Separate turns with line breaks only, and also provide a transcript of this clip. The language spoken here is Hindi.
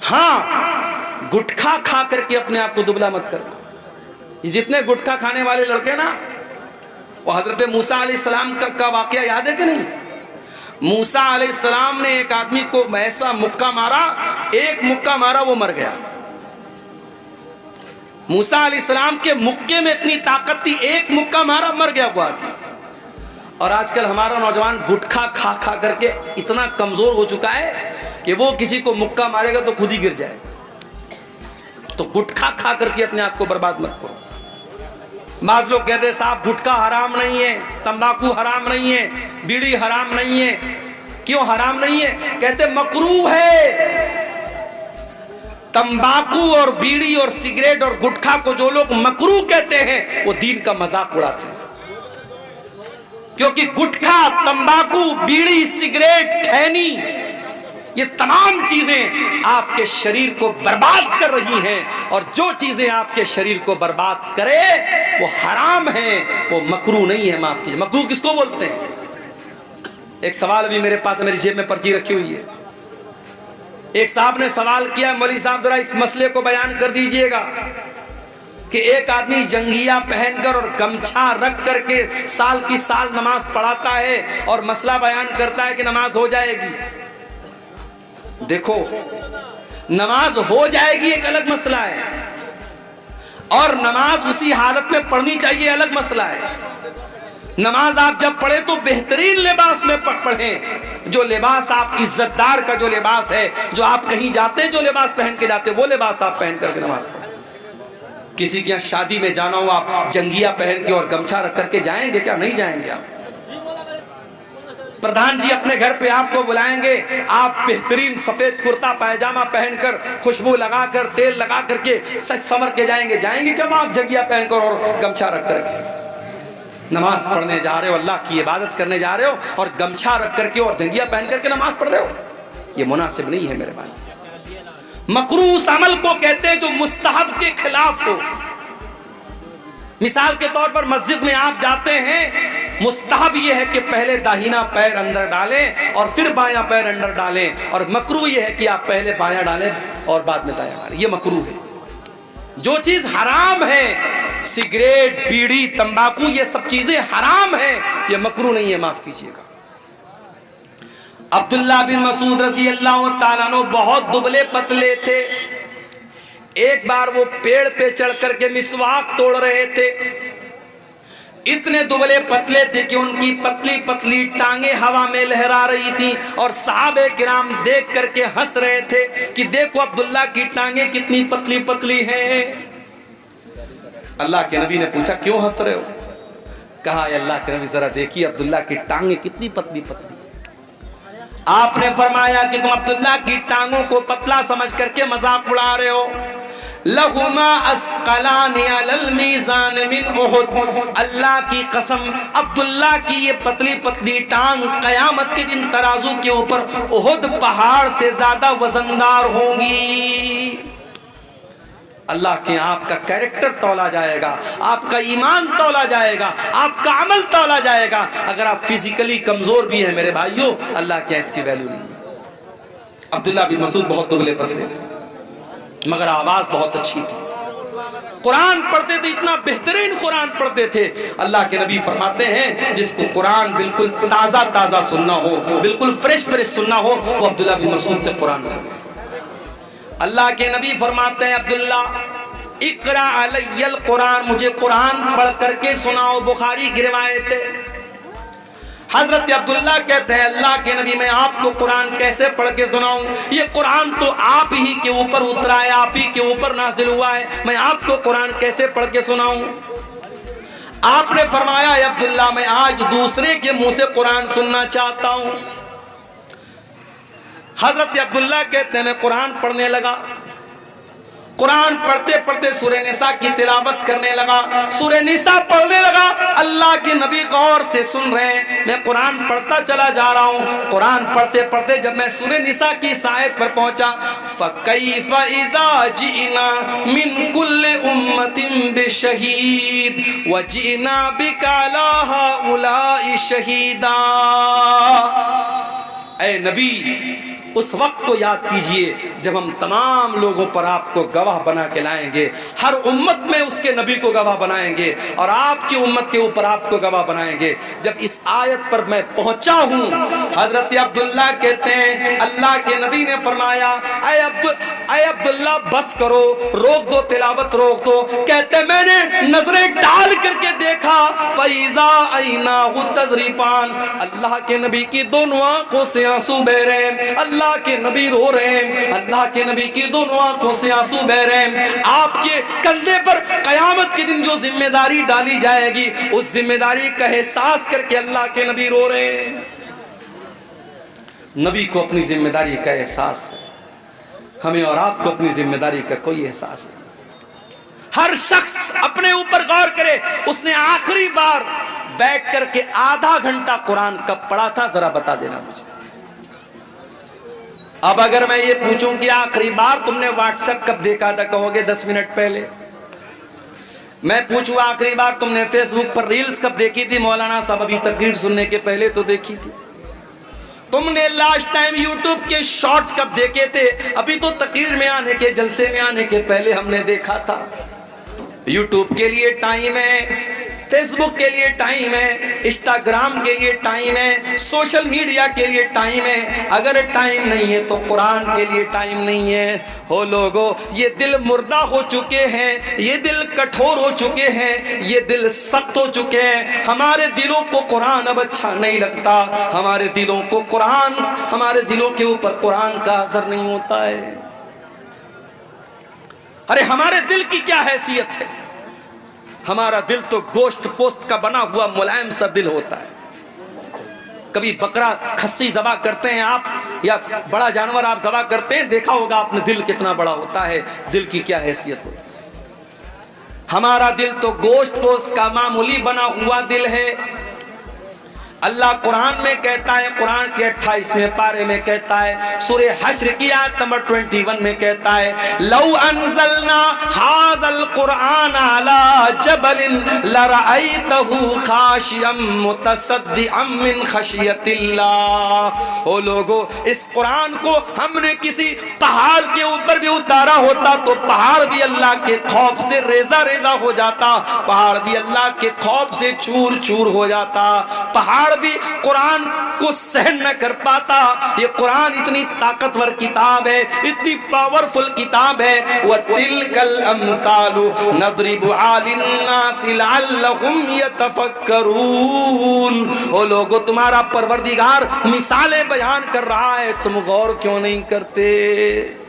हाँ, गुटखा खा करके अपने आप को दुबला मत करना। ये जितने गुटखा खाने वाले लड़के ना, वो हजरत मूसा अलैहिस्सलाम का वाकया याद है कि नहीं? मूसा अलैहिस्सलाम ने एक आदमी को ऐसा मुक्का मारा, एक मुक्का मारा वो मर गया। मूसा अलैहिस्सलाम के मुक्के में इतनी ताकत थी, एक मुक्का मारा मर गया वो आदमी। और आजकल हमारा नौजवान गुटखा खा खा करके इतना कमजोर हो चुका है कि वो किसी को मुक्का मारेगा तो खुद ही गिर जाए। तो गुटखा खा करके अपने आप को बर्बाद मत करो। बाज लोग कहते हैं साहब गुटखा हराम नहीं है, तंबाकू हराम नहीं है, बीड़ी हराम नहीं है। क्यों हराम नहीं है? कहते मकरूह है। तंबाकू और बीड़ी और सिगरेट और गुटखा को जो लोग मकरूह कहते हैं वो दीन का मजाक उड़ाते हैं। क्योंकि गुटखा, तंबाकू, बीड़ी, सिगरेट, खैनी, ये तमाम चीजें आपके शरीर को बर्बाद कर रही हैं। और जो चीजें आपके शरीर को बर्बाद करे वो हराम है, वो मकरूह नहीं है। माफ कीजिए, मकरूह किसको बोलते हैं? एक सवाल अभी मेरे पास, मेरी जेब में पर्ची रखी हुई है। एक साहब ने सवाल किया, मौलवी साहब जरा इस मसले को बयान कर दीजिएगा कि एक आदमी जंगिया पहनकर और गमछा रख करके साल की साल नमाज पढ़ाता है और मसला बयान करता है कि नमाज हो जाएगी। देखो, नमाज हो जाएगी एक अलग मसला है, और नमाज उसी हालत में पढ़नी चाहिए अलग मसला है। नमाज आप जब पढ़े तो बेहतरीन लिबास में पढ़ें। जो लिबास आप इज्जतदार का जो लिबास है, जो आप कहीं जाते हैं जो लिबास पहन के जाते हैं, वो लिबास आप पहन करके नमाज पढ़ें। किसी के यहाँ शादी में जाना हो, आप जंगिया पहन के और गमछा रख करके जाएंगे क्या? नहीं जाएंगे आप। प्रधान जी अपने घर पे आपको बुलाएंगे, आप बेहतरीन सफेद कुर्ता पैजामा पहनकर, खुशबू लगाकर, तेल लगा करके सच संवर के जाएंगे? जाएंगे क्या आप जंगिया पहनकर और गमछा रख करके? नमाज पढ़ने जा रहे हो, अल्लाह की इबादत करने जा रहे हो और गमछा रख करके और जंगिया पहन करके नमाज पढ़ रहे हो, ये मुनासिब नहीं है मेरे भाई। मकरूह उस अमल को कहते हैं जो मुस्तहब के खिलाफ हो। मिसाल के तौर पर मस्जिद में आप जाते हैं, मुस्तहब यह है कि पहले दाहिना पैर अंदर डालें और फिर बायां पैर अंदर डालें, और मकरूह यह है कि आप पहले बायां डालें और बाद में दायां डालें। यह मकरूह है। जो चीज हराम है, सिगरेट, बीड़ी, तंबाकू, ये सब चीजें हराम है, ये मकरूह नहीं है, माफ कीजिएगा। अब्दुल्लाह बिन मसूद रज़ी अल्लाह ताला अन्हु बहुत दुबले पतले थे। एक बार वो पेड़ पे चढ़ करके मिसवाक तोड़ रहे थे। इतने दुबले पतले थे कि उनकी पतली पतली टांगे हवा में लहरा रही थी, और सहाबे किराम देख करके हंस रहे थे कि देखो अब्दुल्ला की टांगे कितनी पतली पतली हैं। अल्लाह के नबी ने पूछा क्यों हंस रहे हो? कहा अल्लाह के नबी जरा देखिए अब्दुल्ला की टांगे कितनी पतली पतली। आपने फरमाया कि तुम अब्दुल्ला की टांगों को पतला समझ करके मजाक उड़ा रहे हो। लहुमा अस्कलानी अलल मीज़ान मिन उहुद, अल्लाह की कसम अब्दुल्ला की ये पतली पतली टांग कयामत के दिन तराजू के ऊपर उहुद पहाड़ से ज्यादा वजनदार होंगी। अल्लाह के आपका कैरेक्टर तौला जाएगा, आपका ईमान तौला जाएगा, आपका अमल तौला जाएगा। अगर आप फिजिकली कमजोर भी हैं मेरे भाइयों, अल्लाह के इसकी वैल्यू नहीं। अब्दुल्ला बिन मसूद बहुत दुबले पतले थे, मगर आवाज बहुत अच्छी थी। कुरान पढ़ते थे, इतना बेहतरीन कुरान पढ़ते थे। अल्लाह के नबी फरमाते हैं जिसको कुरान बिल्कुल ताजा ताजा सुनना हो, बिल्कुल फ्रेश फ्रेश सुनना हो, वो अब्दुल्ला बिन मसूद से कुरान सुने। अल्लाह के नबी फरमाते हैं अब्दुल्ला इकरा अलैयल कुरान, मुझे कुरान पढ़ करके सुनाओ। बुखारी की रिवायत है। हजरत अब्दुल्ला कहते हैं अल्लाह के नबी मैं आपको कुरान कैसे पढ़ के सुनाऊं? ये कुरान तो आप ही के ऊपर उतरा है, आप ही के ऊपर नाजिल हुआ है, मैं आपको कुरान कैसे पढ़ के सुनाऊं? आपने फरमाया अब्दुल्ला मैं आज दूसरे के मुंह से कुरान सुनना चाहता हूं। हजरत अब्दुल्ला कहते हैं मैं कुरान पढ़ने लगा। कुरान पढ़ते पढ़ते सूरह निसा की तिलावत करने लगा, सूरह निसा पढ़ने लगा। अल्लाह के नबी गौर से सुन रहे हैं, मैं कुरान पढ़ता चला जा रहा हूँ। कुरान पढ़ते पढ़ते जब मैं सूरह निसा की इस आयत पर पहुंचा, फ़कैफ़ इज़ा जिना मिन कुल्लि उम्मतिन बिशहीद व जिना बिका अला हाउलाइ शहीदा। ऐ नबी उस वक्त को याद कीजिए जब हम तमाम लोगों पर आपको गवाह बना के लाएंगे, हर उम्मत में उसके नबी को गवाह बनाएंगे और आपकी उम्मत के ऊपर आपको गवाह बनाएंगे। जब इस आयत पर मैं पहुंचा हूं, हजरत अब्दुल्ला कहते हैं अल्लाह के नबी ने फरमाया ऐ अब्दुल्ला बस करो, रोक दो तिलावत, रोक दो। कहते मैंने नजरें डाल करके देखा, फैज़ा ऐना तज़रीफान, अल्लाह के नबी की दोनों आंखों से आंसू बह रहे हैं, अल्लाह के नबी रो रहे हैं, अल्लाह के नबी की दोनों आंखों से आंसू बह रहे हैं। आपके कंधे पर कयामत के दिन जो जिम्मेदारी डाली जाएगी, उस जिम्मेदारी का एहसास करके अल्लाह के नबी रो रहे हैं। नबी को अपनी जिम्मेदारी का एहसास है, हमें और आपको अपनी जिम्मेदारी का कोई एहसास नहीं। हर शख्स अपने ऊपर गौर करे, उसने आखिरी बार बैठ करके आधा घंटा कुरान कब पढ़ा था, जरा बता देना मुझे। अब अगर मैं ये पूछूं कि आखिरी बार तुमने व्हाट्सएप कब देखा था, कहोगे 10 मिनट पहले। मैं पूछूं आखिरी बार तुमने फेसबुक पर रील्स कब देखी थी, मौलाना साहब अभी तकरीर सुनने के पहले तो देखी थी। तुमने लास्ट टाइम यूट्यूब के शॉर्ट्स कब देखे थे, अभी तो तकरीर में आने के, जलसे में आने के पहले हमने देखा था। यूट्यूब के लिए टाइम है, फेसबुक के लिए टाइम है, इंस्टाग्राम के लिए टाइम है, सोशल मीडिया के लिए टाइम है। अगर टाइम नहीं है तो कुरान के लिए टाइम नहीं है। हो लोगों, ये दिल मुर्दा हो चुके हैं, ये दिल कठोर हो चुके हैं, ये दिल सख्त हो चुके हैं। हमारे दिलों को कुरान अब अच्छा नहीं लगता, हमारे दिलों को कुरान, हमारे दिलों के ऊपर कुरान का असर नहीं होता है। अरे हमारे दिल की क्या हैसियत है, हमारा दिल तो गोश्त पोस्त का बना हुआ मुलायम सा दिल होता है। कभी बकरा खस्सी ज़बा करते हैं आप, या बड़ा जानवर आप ज़बा करते हैं, देखा होगा आपने दिल कितना बड़ा होता है, दिल की क्या हैसियत होती है। हमारा दिल तो गोश्त पोस्त का मामूली बना हुआ दिल है। अल्लाह कुरान में कहता है, कुरान के 28वें पारे में कहता है, सूरे हश्र की आयत नंबर 21 में कहता है, लौ अंज़लना हाज़ल कुरान अला जबलिन लरअयतहु खाशियम मुतसद्दिअम मिन खशियतिल्लाह। ओ लोगो, इस कुरान को हमने किसी पहाड़ के ऊपर भी उतारा होता तो पहाड़ भी अल्लाह के खौफ से रेजा रेजा हो जाता, पहाड़ भी अल्लाह के खौफ से चूर चूर हो जाता, पहाड़ भी कुरान को सहन न कर पाता। ये कुरान इतनी ताकतवर किताब है, इतनी पावरफुल किताब है। व तिलकल अमसालु नदरिबु लिन्नासि लअल्लहुम यतफक्करून। ओ लोगो, तुम्हारा परवरदिगार मिसालें बयान कर रहा है, तुम गौर क्यों नहीं करते?